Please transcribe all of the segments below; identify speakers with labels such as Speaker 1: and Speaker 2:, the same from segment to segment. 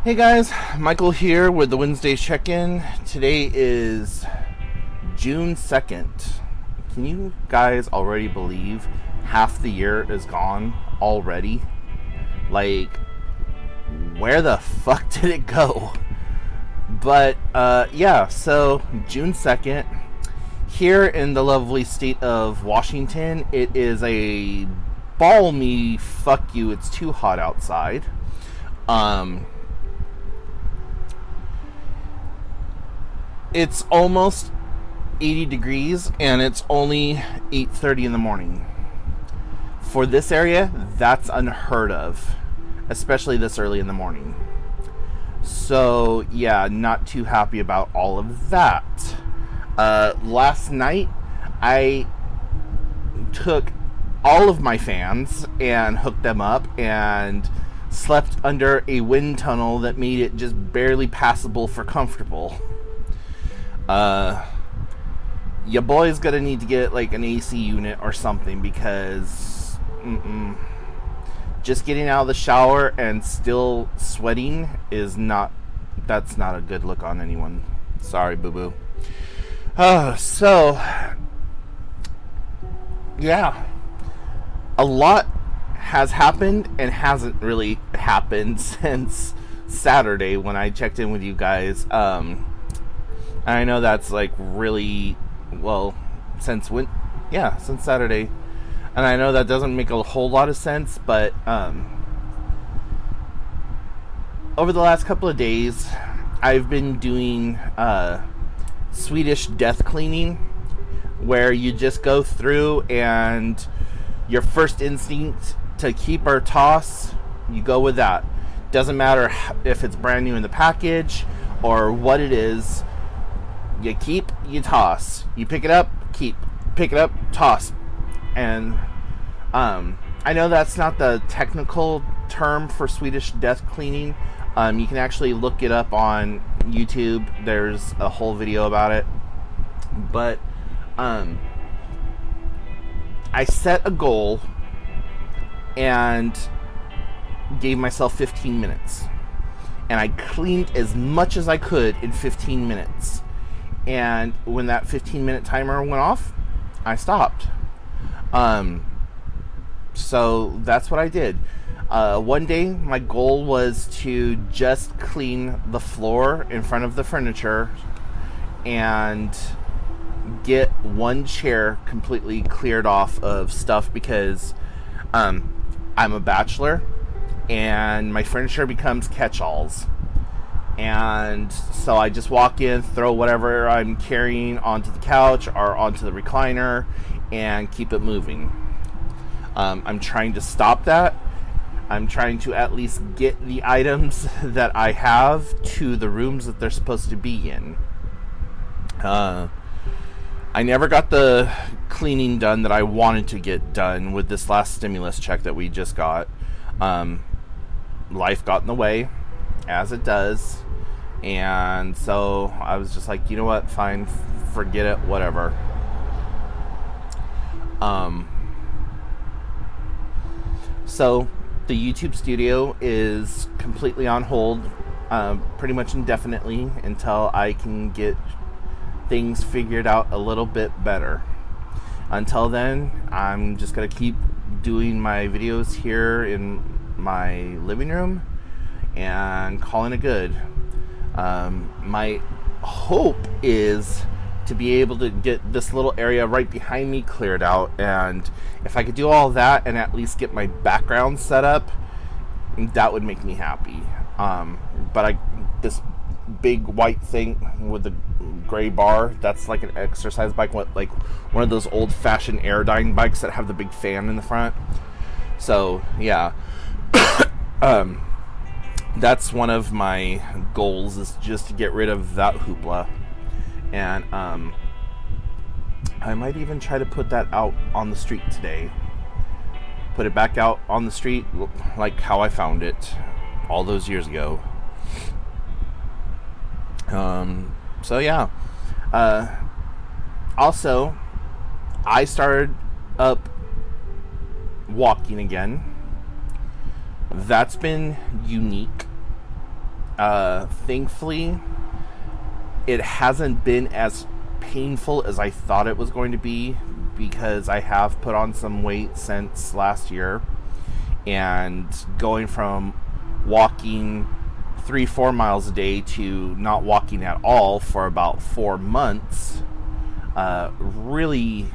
Speaker 1: Hey guys, Michael here with the Wednesday check-in. Today is June 2nd. Can you guys already believe half the year is gone already? Like, where the fuck did it go? But, yeah, so June 2nd, here in the lovely state of Washington, it is a balmy fuck you, it's too hot outside. It's almost 80 degrees and it's only 8:30 in the morning. For this area, that's unheard of, especially this early in the morning. So, yeah, not too happy about all of that. Last night, I took all of my fans and hooked them up and slept under a wind tunnel that made it just barely passable for comfortable. Your boy's gonna need to get like an AC unit or something because just getting out of the shower and still sweating is that's not a good look on anyone. Sorry, boo-boo. So yeah, a lot has happened and hasn't really happened since Saturday when I checked in with you guys. I know that's like really, well, since Saturday. And I know that doesn't make a whole lot of sense, but over the last couple of days, I've been doing Swedish death cleaning, where you just go through and your first instinct to keep or toss, you go with that. Doesn't matter if it's brand new in the package or what it is. You keep, you toss. You pick it up, keep. Pick it up, toss. And I know that's not the technical term for Swedish death cleaning. You can actually look it up on YouTube. There's a whole video about it. But I set a goal and gave myself 15 minutes. And I cleaned as much as I could in 15 minutes. And when that 15-minute timer went off, I stopped. So that's what I did. One day, my goal was to just clean the floor in front of the furniture and get one chair completely cleared off of stuff because I'm a bachelor and my furniture becomes catch-alls. And so I just walk in, throw whatever I'm carrying onto the couch or onto the recliner and keep it moving. I'm trying to stop that. I'm trying to at least get the items that I have to the rooms that they're supposed to be in. I never got the cleaning done that I wanted to get done with this last stimulus check that we just got. Life got in the way, as it does. And so I was just like, you know what, fine, forget it, whatever. So the YouTube studio is completely on hold, pretty much indefinitely until I can get things figured out a little bit better. Until then, I'm just gonna keep doing my videos here in my living room and calling it good. My hope is to be able to get this little area right behind me cleared out, and if I could do all that and at least get my background set up, that would make me happy. But this big white thing with the gray bar, that's like an exercise bike, like one of those old-fashioned Aerodyne bikes that have the big fan in the front. So yeah. That's one of my goals, is just to get rid of that hoopla. And I might even try to put that out on the street today. Put it back out on the street like how I found it all those years ago. So yeah. Also, I started up walking again. That's been unique. Thankfully, it hasn't been as painful as I thought it was going to be, because I have put on some weight since last year, and going from walking 3-4 miles a day to not walking at all for about 4 months really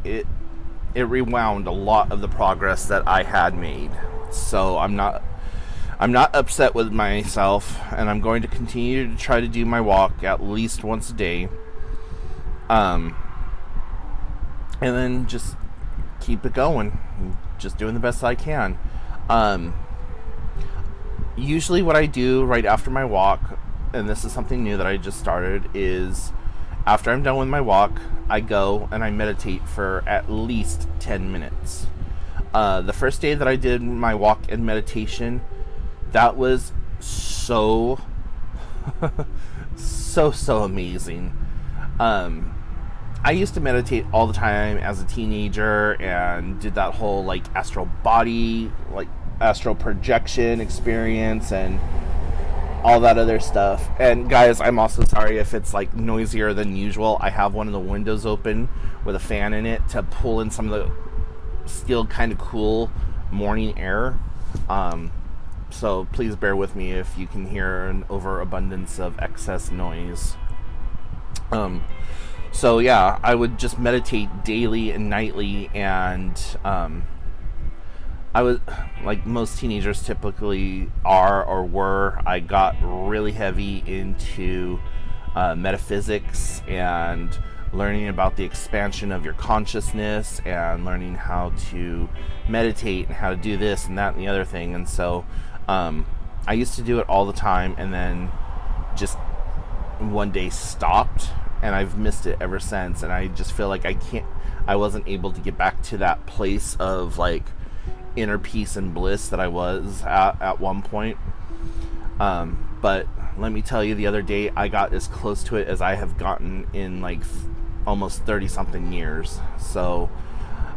Speaker 1: it rewound a lot of the progress that I had made. So I'm not upset with myself, and I'm going to continue to try to do my walk at least once a day, and then just keep it going, just doing the best I can. Usually what I do right after my walk, and this is something new that I just started, is after I'm done with my walk, I go and I meditate for at least 10 minutes. The first day that I did my walk and meditation, that was so amazing. I used to meditate all the time as a teenager, and did that whole like astral body, like astral projection experience, and all that other stuff. And guys, I'm also sorry if it's like noisier than usual. I have one of the windows open with a fan in it to pull in some of the still kind of cool morning air. So please bear with me if you can hear an overabundance of excess noise. So yeah, I would just meditate daily and nightly, and I was, like most teenagers typically are or were, I got really heavy into metaphysics and learning about the expansion of your consciousness, and learning how to meditate and how to do this and that and the other thing. And so I used to do it all the time, and then just one day stopped, and I've missed it ever since. And I just feel like I wasn't able to get back to that place of like inner peace and bliss that I was at one point. But let me tell you, the other day I got as close to it as I have gotten in like almost 30 something years. So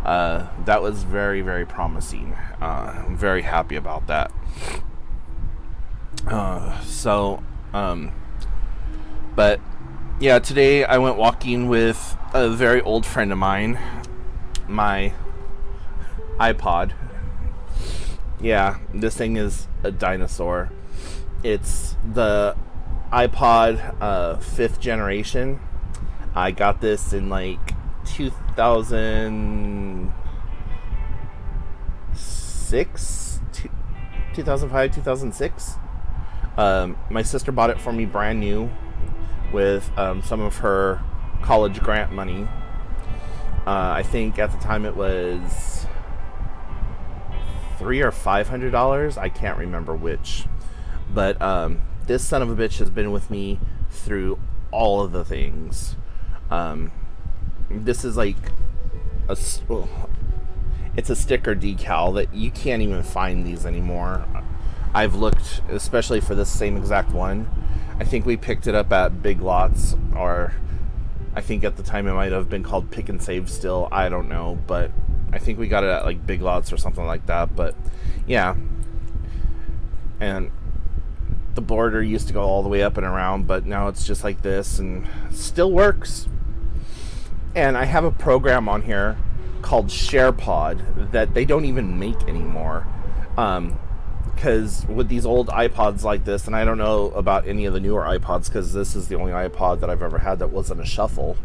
Speaker 1: that was very, very promising. I'm very happy about that. But yeah, today I went walking with a very old friend of mine, my iPod. Yeah, this thing is a dinosaur. It's the iPod 5th generation. I got this in like 2006, 2005, 2006. My sister bought it for me brand new with some of her college grant money. I think at the time it was $300 or $500. I can't remember which. But this son of a bitch has been with me through all of the things. This is like it's a sticker decal that you can't even find these anymore. I've looked, especially for this same exact one. I think we picked it up at Big Lots, or I think at the time it might have been called Pick and Save still. I don't know, but I think we got it at like Big Lots or something like that. But yeah, and the border used to go all the way up and around, but now it's just like this, and still works. And I have a program on here called SharePod that they don't even make anymore. Because with these old iPods like this, and I don't know about any of the newer iPods, because this is the only iPod that I've ever had that wasn't a shuffle.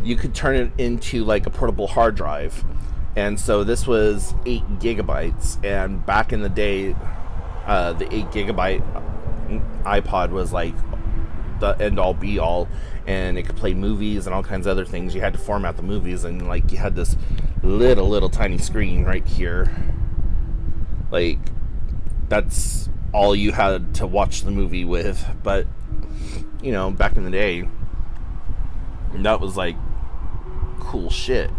Speaker 1: You could turn it into like a portable hard drive. And so this was 8 gigabytes. And back in the day, the 8 gigabyte iPod was like the end all be all, and it could play movies and all kinds of other things. You had to format the movies, and like you had this little tiny screen right here. Like that's all you had to watch the movie with. But you know, back in the day, that was like cool shit.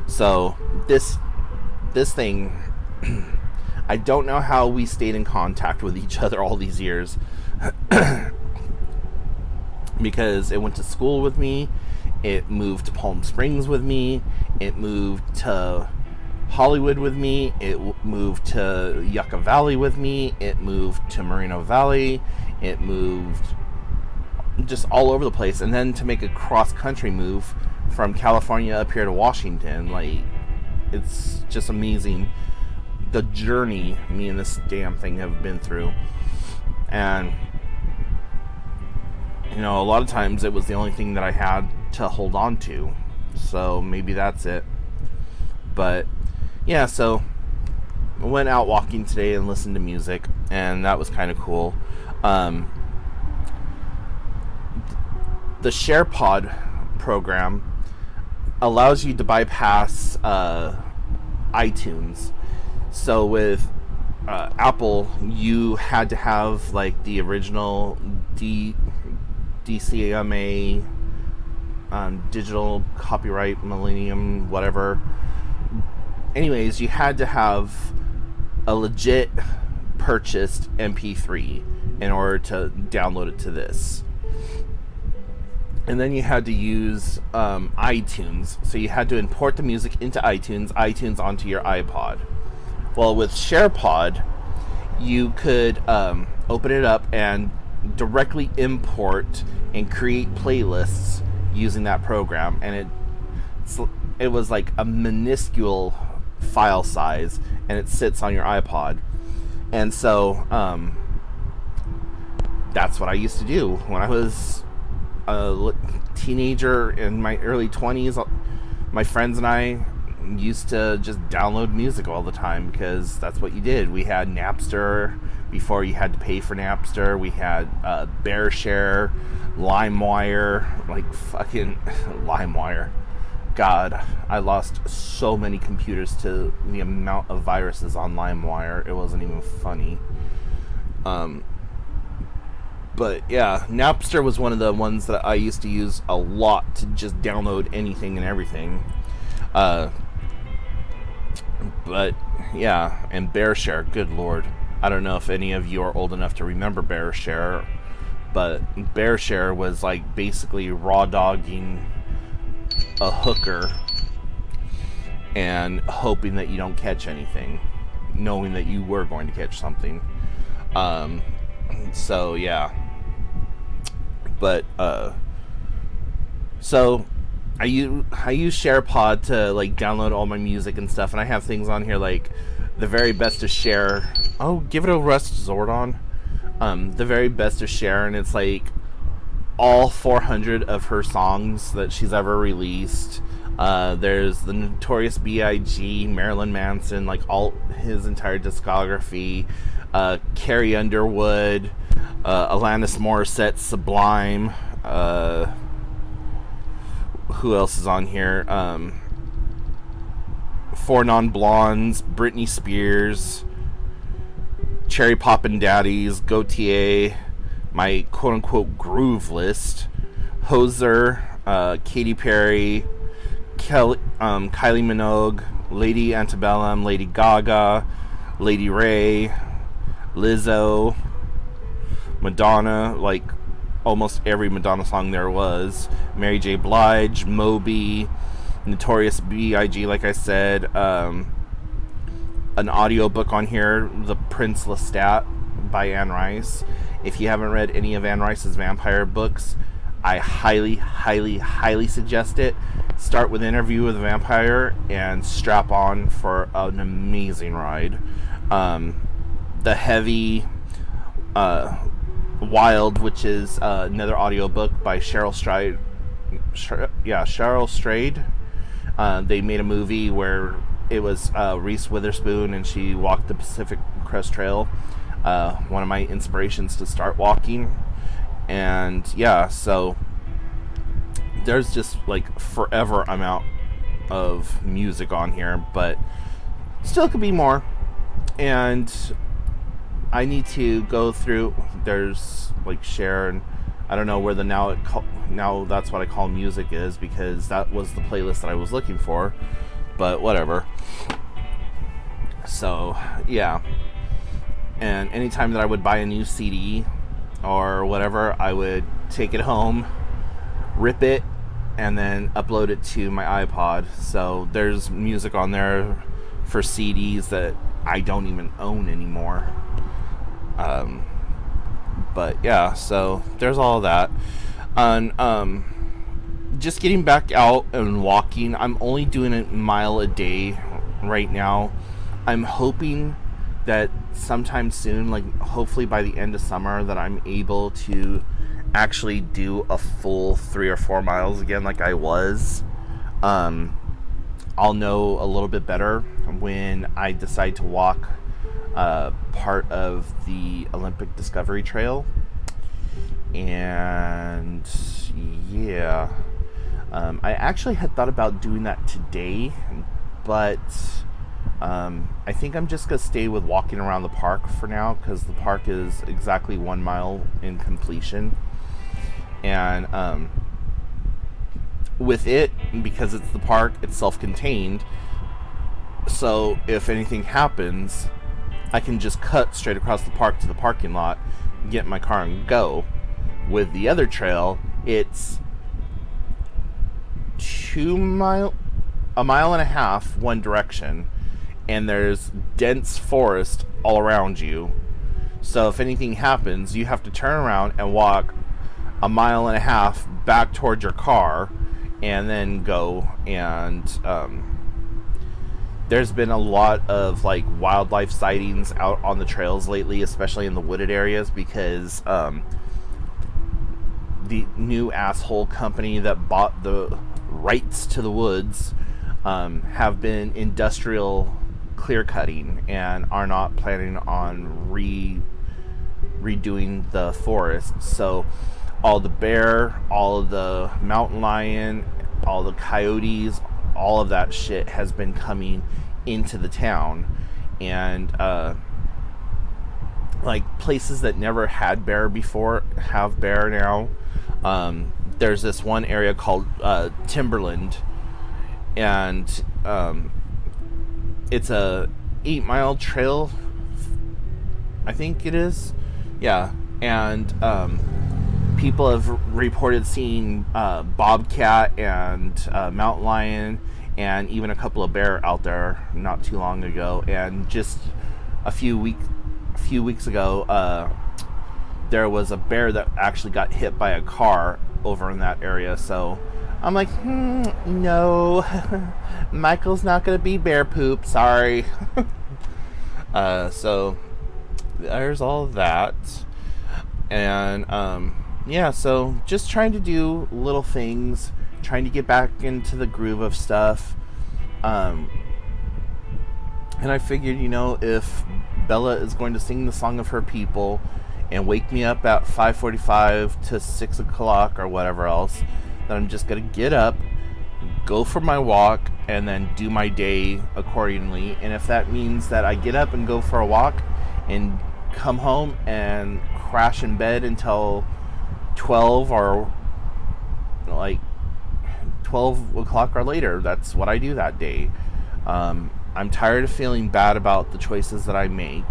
Speaker 1: So this thing, I don't know how we stayed in contact with each other all these years. because it went to school with me, it moved to Palm Springs with me, it moved to Hollywood with me, it moved to Yucca Valley with me, it moved to Moreno Valley, it moved just all over the place. And then to make a cross-country move from California up here to Washington, like, it's just amazing the journey me and this damn thing have been through. And you know, a lot of times it was the only thing that I had to hold on to, so maybe that's it. But yeah, so I went out walking today and listened to music, and that was kind of cool. The SharePod program allows you to bypass iTunes. So with Apple, you had to have like the original DCMA, digital copyright millennium, whatever. Anyways, you had to have a legit purchased MP3 in order to download it to this. And then you had to use iTunes. So you had to import the music into iTunes onto your iPod. Well, with SharePod, you could open it up and directly import and create playlists using that program. And it was like a minuscule file size, and it sits on your iPod. And so that's what I used to do when I was a teenager in my early 20s. My friends and I used to just download music all the time because that's what you did. We had Napster before you had to pay for Napster. We had BearShare, LimeWire, like fucking LimeWire. God, I lost so many computers to the amount of viruses on LimeWire. It wasn't even funny. But yeah, Napster was one of the ones that I used to use a lot to just download anything and everything. But yeah, and BearShare, good lord. I don't know if any of you are old enough to remember BearShare, but BearShare was like basically raw dogging a hooker and hoping that you don't catch anything, knowing that you were going to catch something. So yeah, but so I use SharePod to like download all my music and stuff, and I have things on here like The Very Best of Cher. Oh, give it a rest, Zordon. The Very Best of Cher, and it's like all 400 of her songs that she's ever released. There's the Notorious B.I.G., Marilyn Manson, like all his entire discography. Carrie Underwood, Alanis Morissette, Sublime. Who else is on here? Four Non-Blondes, Britney Spears, Cherry Poppin' Daddies, Gautier, my quote-unquote groove list, Hoser, Katy Perry, Kylie Minogue, Lady Antebellum, Lady Gaga, Lady Ray, Lizzo, Madonna, like almost every Madonna song there was, Mary J. Blige, Moby, Notorious B.I.G., like I said, an audiobook on here, The Prince Lestat by Anne Rice. If you haven't read any of Anne Rice's vampire books, I highly, highly, highly suggest it. Start with Interview with a Vampire and strap on for an amazing ride. The Heavy, Wild, which is another audiobook by Cheryl Strayed. They made a movie where it was Reese Witherspoon and she walked the Pacific Crest Trail. One of my inspirations to start walking. And yeah, so there's just like forever amount of music on here, but still could be more. And I need to go through, there's like share, and I don't know where the now that's what I call music is, because that was the playlist that I was looking for, but whatever. So yeah, and anytime that I would buy a new CD, or whatever, I would take it home, rip it, and then upload it to my iPod. So there's music on there for CDs that I don't even own anymore. But yeah, so there's all of that. And just getting back out and walking. I'm only doing a mile a day right now. I'm hoping that sometime soon, like hopefully by the end of summer, that I'm able to actually do a full 3 or 4 miles again like I was. I'll know a little bit better when I decide to walk part of the Olympic Discovery Trail. And yeah, I actually had thought about doing that today, but I think I'm just going to stay with walking around the park for now, because the park is exactly 1 mile in completion. And with it, because it's the park, it's self-contained, so if anything happens, I can just cut straight across the park to the parking lot, get in my car and go. With the other trail, it's a mile and a half one direction, and there's dense forest all around you. So if anything happens, you have to turn around and walk a mile and a half back towards your car and then go. And there's been a lot of like wildlife sightings out on the trails lately, especially in the wooded areas, because the new asshole company that bought the rights to the woods have been industrial clear cutting and are not planning on redoing the forest. So all the bear, all of the mountain lion, all the coyotes, all of that shit has been coming into the town. And like places that never had bear before have bear now. There's this one area called Timberland, and it's a 8-mile trail, I think it is. Yeah. And people have reported seeing bobcat and mountain lion and even a couple of bear out there not too long ago. And just a few weeks ago, there was a bear that actually got hit by a car over in that area. So I'm like, no, Michael's not going to be bear poop. Sorry. So there's all of that. And yeah, so just trying to do little things, trying to get back into the groove of stuff. And I figured, if Bella is going to sing the song of her people and wake me up at 5:45 to 6 o'clock or whatever else, then I'm just going to get up, go for my walk, and then do my day accordingly. And if that means that I get up and go for a walk and come home and crash in bed until 12 or like 12 o'clock or later, that's what I do that day. I'm tired of feeling bad about the choices that I make.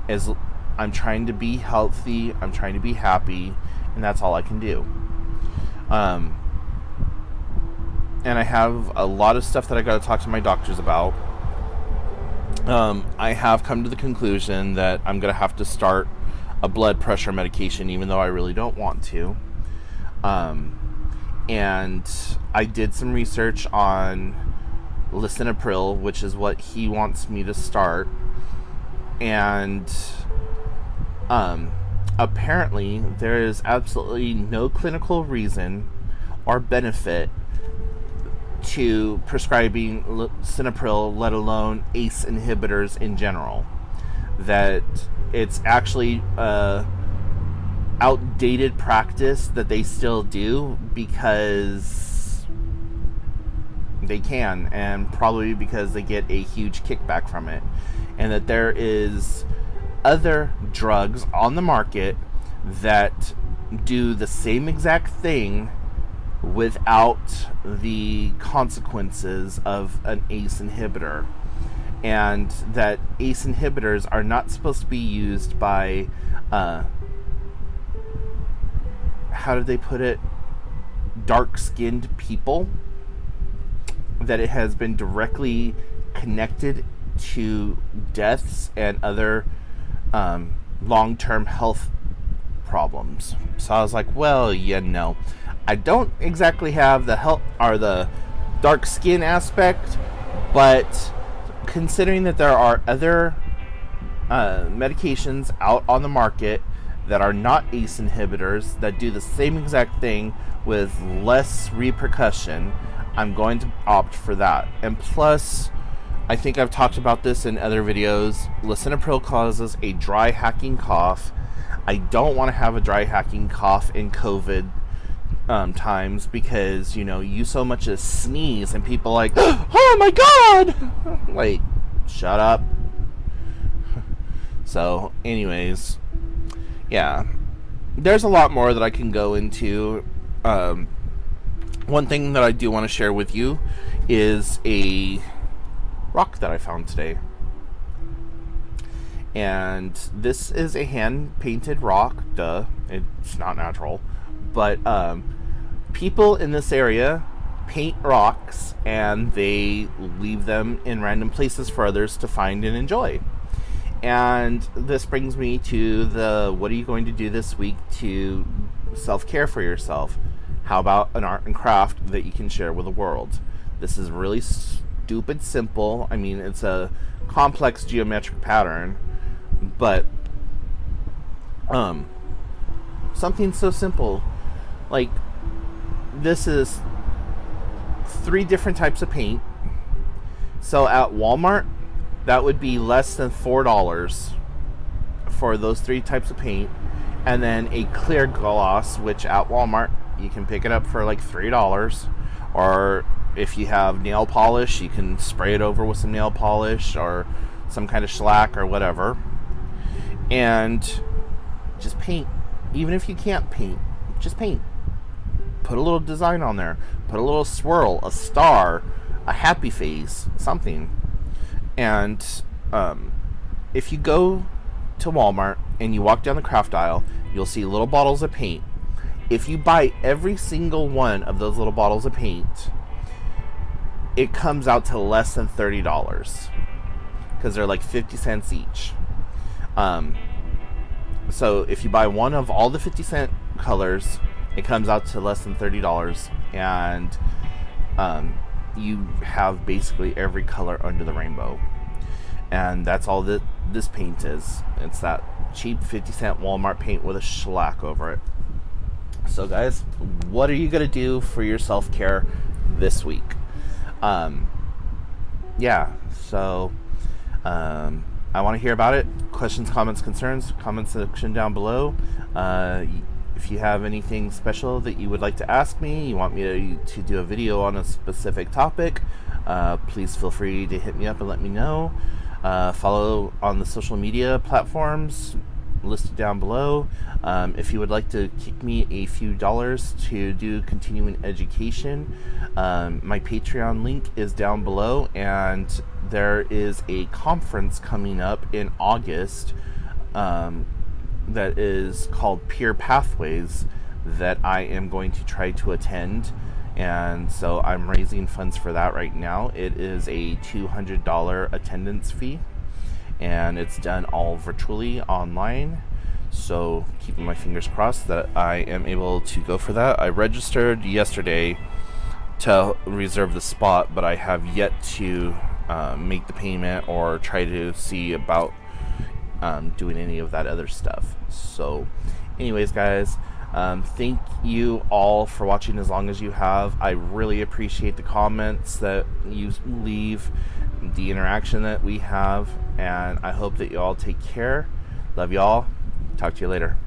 Speaker 1: As I'm trying to be healthy, I'm trying to be happy, and that's all I can do. And I have a lot of stuff that I got to talk to my doctors about. I have come to the conclusion that I'm going to have to start a blood pressure medication, even though I really don't want to. And I did some research on lisinopril, which is what he wants me to start. And apparently there is absolutely no clinical reason or benefit to prescribing lisinopril, let alone ACE inhibitors in general. That it's actually outdated practice that they still do because they can, and probably because they get a huge kickback from it. And that there is other drugs on the market that do the same exact thing without the consequences of an ACE inhibitor. And that ACE inhibitors are not supposed to be used by how did they put it, dark-skinned people, that it has been directly connected to deaths and other long-term health problems. So I was like, well, I don't exactly have the health or the dark skin aspect, but considering that there are other medications out on the market that are not ACE inhibitors that do the same exact thing with less repercussion, I'm going to opt for that. And plus, I think I've talked about this in other videos, lisinopril causes a dry hacking cough. I don't want to have a dry hacking cough in COVID times, because you so much as sneeze and people like, oh my god, like, shut up. So anyways, yeah, there's a lot more that I can go into. One thing that I do want to share with you is a rock that I found today. And this is a hand-painted rock. Duh, it's not natural. But people in this area paint rocks, and they leave them in random places for others to find and enjoy. And this brings me to the, what are you going to do this week to self-care for yourself? How about an art and craft that you can share with the world? This is really stupid simple. I mean, it's a complex geometric pattern, but something so simple, like, this is 3 different types of paint. So at Walmart, that would be less than $4 for those 3 types of paint. And then a clear gloss, which at Walmart you can pick it up for like $3. Or if you have nail polish, you can spray it over with some nail polish or some kind of shellac or whatever, and just paint. Even if you can't paint, just paint. Put a little design on there. Put a little swirl, a star, a happy face, something. And if you go to Walmart and you walk down the craft aisle, you'll see little bottles of paint. If you buy every single one of those little bottles of paint, it comes out to less than $30, because they're like 50 cents each. So if you buy one of all the 50-cent colors, it comes out to less than $30, and you have basically every color under the rainbow. And that's all that this paint is. It's that cheap 50-cent Walmart paint with a shellac over it. So guys, what are you going to do for your self-care this week? Yeah, so I want to hear about it. Questions, comments, concerns, comment section down below. If you have anything special that you would like to ask me, you want me to do a video on a specific topic, please feel free to hit me up and let me know. Follow on the social media platforms listed down below. If you would like to kick me a few dollars to do continuing education, my Patreon link is down below, and there is a conference coming up in August that is called Peer Pathways that I am going to try to attend, and so I'm raising funds for that right now. It is a $200 attendance fee, and it's done all virtually online, so keeping my fingers crossed that I am able to go for that. I registered yesterday to reserve the spot, but I have yet to make the payment or try to see about doing any of that other stuff. So anyways, guys, thank you all for watching as long as you have. I really appreciate the comments that you leave, the interaction that we have, and I hope that you all take care. Love you all. Talk to you later.